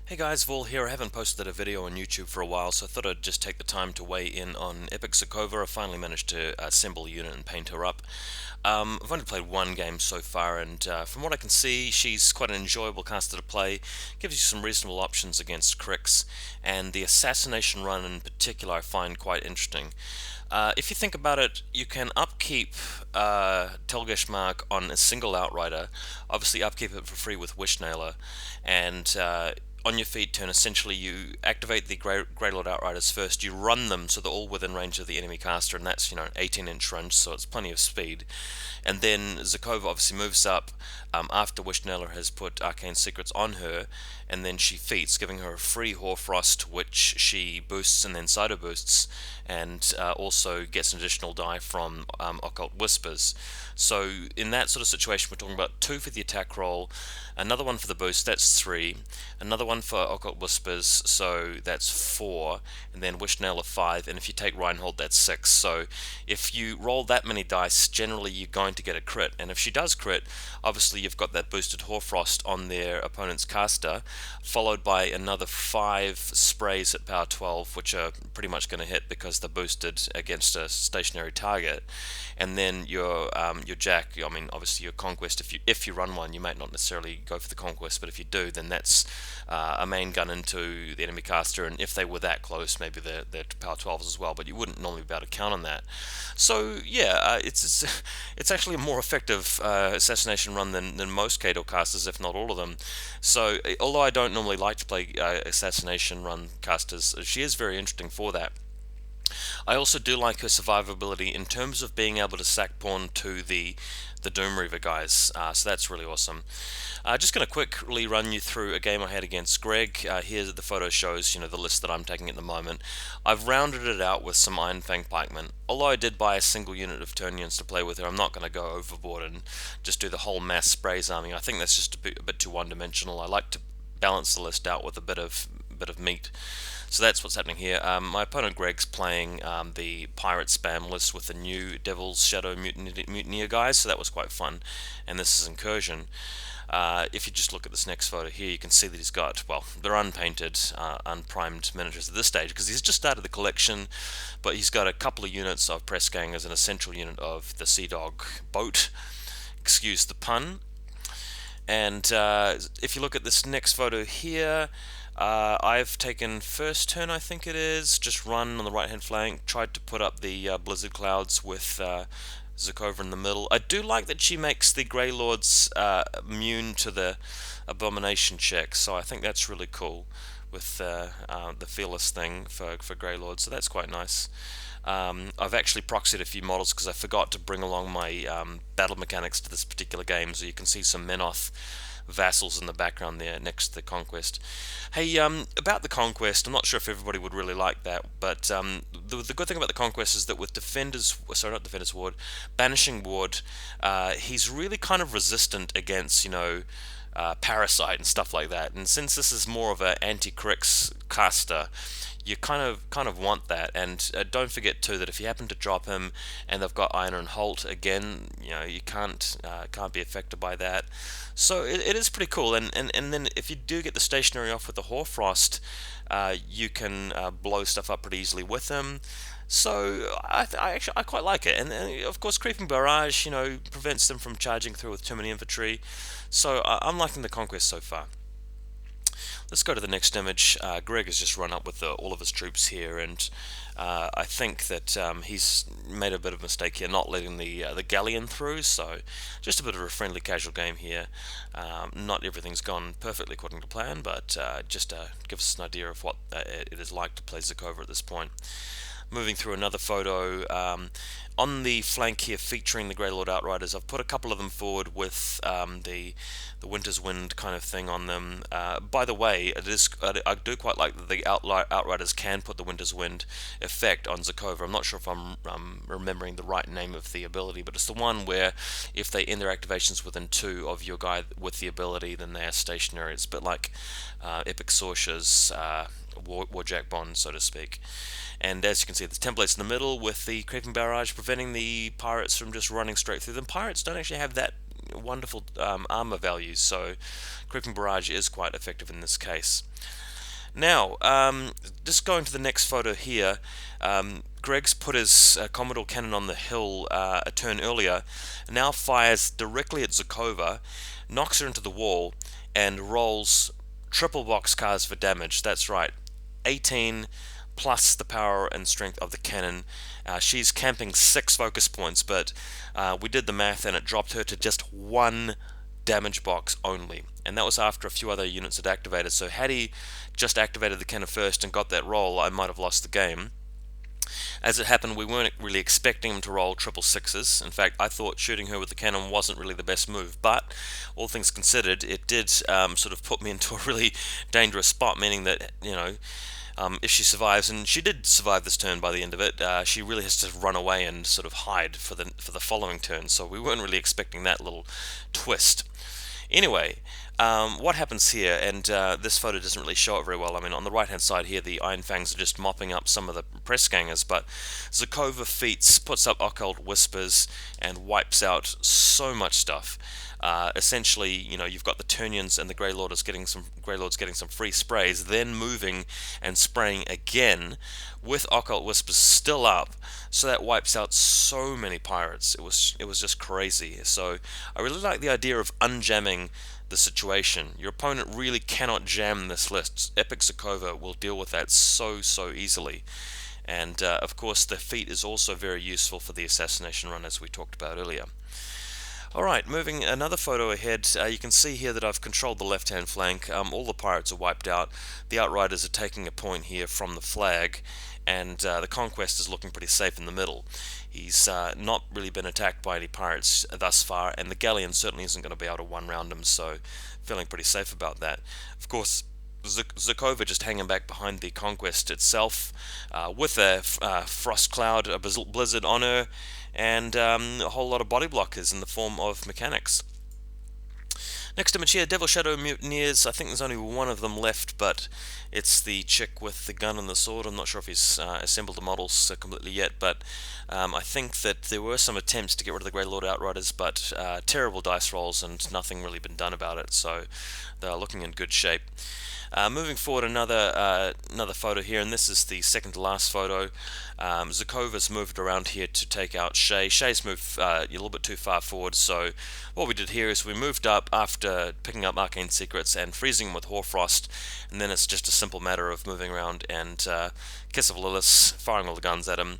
Hey guys, Vol here. I haven't posted a video on YouTube for a while, so I thought I'd just take the time to weigh in on eZerkova. I finally managed to assemble a unit and paint her up. I've only played one game so far, and from what I can see, she's quite an enjoyable caster to play. Gives you some reasonable options against cricks, and the assassination run in particular I find quite interesting. If you think about it, you can upkeep Telgesh Mark on a single Outrider, obviously upkeep it for free with Wishnailer, and on your feed turn, essentially you activate the Grey Lord Outriders first, you run them so they're all within range of the enemy caster, and that's, an 18-inch range, so it's plenty of speed. And then Zerkova obviously moves up after Wishnailer has put Arcane Secrets on her, and then she feats, giving her a free Hoarfrost, which she boosts and then Cyto boosts, and also gets an additional die from Occult Whispers. So in that sort of situation, we're talking about 2 for the attack roll, another one for the boost, that's 3, another one for Occult Whispers, so that's 4, and then Wishnailer 5, and if you take Reinhold, that's 6. So if you roll that many dice, generally you're going to get a crit, and if she does crit, obviously you've got that boosted Hoarfrost on their opponent's caster, followed by another 5 sprays at power 12, which are pretty much going to hit because they're boosted against a stationary target, and then your Jack, I mean obviously your Conquest, if you run one, you might not necessarily go for the Conquest, but if you do, then that's a main gun into the enemy caster, and if they were that close, maybe they're power 12s as well, but you wouldn't normally be able to count on that. So yeah, it's actually a more effective assassination run than most Kato casters, if not all of them. So although I don't normally like to play assassination run casters, she is very interesting for that. I also do like her survivability in terms of being able to sack pawn to the Doom Reaver guys, so that's really awesome. Just going to quickly run you through a game I had against Greg. Here the photo shows, the list that I'm taking at the moment. I've rounded it out with some Iron Fang Pikemen. Although I did buy a single unit of Turnians to play with her, I'm not going to go overboard and just do the whole mass sprays army. I think that's just a bit too one-dimensional. I like to balance the list out with a bit of meat. So that's what's happening here. My opponent Greg's playing the pirate spam list with the new Devil's Shadow Mutineer guys, so that was quite fun. And this is Incursion. If you just look at this next photo here, you can see that he's got, well, they're unpainted, unprimed miniatures at this stage because he's just started the collection, but he's got a couple of units of Press Gang as an essential unit of the Sea Dog boat. Excuse the pun. And if you look at this next photo here, I've taken first turn, I think it is, just run on the right hand flank, tried to put up the Blizzard Clouds with Zerkova in the middle. I do like that she makes the Grey Lords immune to the Abomination check, so I think that's really cool with the Fearless thing for Grey Lords, so that's quite nice. I've actually proxied a few models because I forgot to bring along my battle mechanics to this particular game, so you can see some Menoth vassals in the background there next to the Conquest. Hey, about the Conquest, I'm not sure if everybody would really like that, but the good thing about the Conquest is that with not Defender's Ward, Banishing Ward, he's really kind of resistant against, Parasite and stuff like that, and since this is more of an anti-Crix caster, you kind of want that. And don't forget too that if you happen to drop him and they've got Iron and Holt again, you can't be affected by that. So it is pretty cool. And then if you do get the stationary off with the Hoarfrost, you can blow stuff up pretty easily with him. So I quite like it, and of course Creeping Barrage, prevents them from charging through with too many infantry. So I'm liking the Conquest so far. Let's go to the next image. Greg has just run up with all of his troops here, and I think that he's made a bit of a mistake here, not letting the galleon through. So just a bit of a friendly, casual game here. Not everything's gone perfectly according to plan, but just gives us an idea of what it is like to play Zerkova at this point. Moving through another photo, on the flank here featuring the Grey Lord Outriders, I've put a couple of them forward with the Winter's Wind kind of thing on them. By the way, I do quite like that the Outriders can put the Winter's Wind effect on Zerkova. I'm not sure if I'm remembering the right name of the ability, but it's the one where if they end their activations within 2 of your guy with the ability, then they are stationary. It's a bit like Epic Sorsha's Warjack Bond, so to speak. And as you can see, the template's in the middle with the Creeping Barrage preventing the pirates from just running straight through them. Pirates don't actually have that wonderful armor values, so Creeping Barrage is quite effective in this case. Now, just going to the next photo here, Greg's put his Commodore cannon on the hill a turn earlier, now fires directly at Zerkova, knocks her into the wall, and rolls triple boxcars for damage. That's right, 18 plus the power and strength of the cannon. She's camping 6 focus points, but we did the math and it dropped her to just 1 damage box only, and that was after a few other units had activated. So had he just activated the cannon first and got that roll, I might have lost the game. As it happened, we weren't really expecting him to roll triple sixes. In fact, I thought shooting her with the cannon wasn't really the best move, but all things considered, it did sort of put me into a really dangerous spot, meaning that, if she survives, and she did survive this turn by the end of it, she really has to run away and sort of hide for the following turn. So we weren't really expecting that little twist. Anyway, what happens here, and this photo doesn't really show it very well. I mean, on the right hand side here, the Iron Fangs are just mopping up some of the press gangers, but Zerkova feats, puts up Occult Whispers, and wipes out so much stuff. Essentially, you've got the Turnians and the Grey Lords getting some free sprays, then moving and spraying again with Occult Whispers still up, so that wipes out so many pirates. It was just crazy. So I really like the idea of unjamming the situation. Your opponent really cannot jam this list. Epic Zerkova will deal with that so easily. And of course, the feat is also very useful for the assassination run, as we talked about earlier. Alright, moving another photo ahead, you can see here that I've controlled the left-hand flank. All the pirates are wiped out. The Outriders are taking a point here from the flag, and the Conquest is looking pretty safe in the middle. He's not really been attacked by any pirates thus far, and the Galleon certainly isn't going to be able to one-round him, so feeling pretty safe about that. Of course, Zerkova just hanging back behind the Conquest itself, with a frost cloud, a blizzard on her, and a whole lot of body blockers in the form of mechanics. Next image here, Devil Shadow Mutineers. I think there's only one of them left, but it's the chick with the gun and the sword. I'm not sure if he's assembled the models completely yet, but I think that there were some attempts to get rid of the Grey Lord Outriders, but terrible dice rolls and nothing really been done about it, so they're looking in good shape. Moving forward, another photo here, and this is the second to last photo. Zerkova's moved around here to take out Shae. Shae's moved a little bit too far forward, so what we did here is we moved up after picking up Arcane Secrets and freezing him with Hoarfrost, and then it's just a simple matter of moving around and Kiss of Lilith, firing all the guns at him.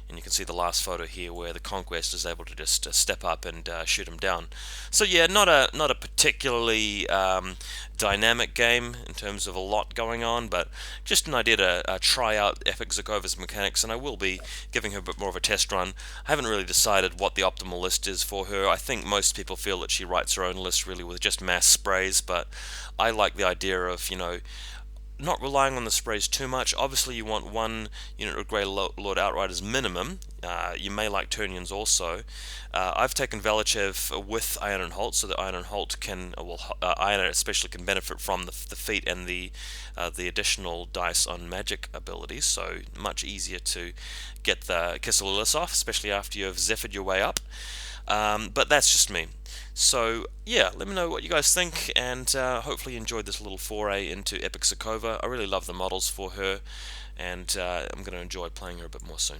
And you can see the last photo here where the Conquest is able to just step up and shoot him down. So yeah, not a particularly dynamic game in terms of a lot going on, but just an idea to try out Epic Zerkova's mechanics, and I will be giving her a bit more of a test run. I haven't really decided what the optimal list is for her. I think most people feel that she writes her own list really with just mass sprays, but I like the idea of, not relying on the sprays too much. Obviously you want one unit of Grey Lord Outriders minimum. You may like Turnians also. I've taken Valichev with Iron and Holt, so that Iron and Holt can, Iron especially can benefit from the feat and the additional dice on magic abilities, so much easier to get the Kiss of Lilith off, especially after you've Zephyr'd your way up. But that's just me. So yeah, let me know what you guys think, and hopefully you enjoyed this little foray into Epic Zerkova. I really love the models for her, and I'm going to enjoy playing her a bit more soon.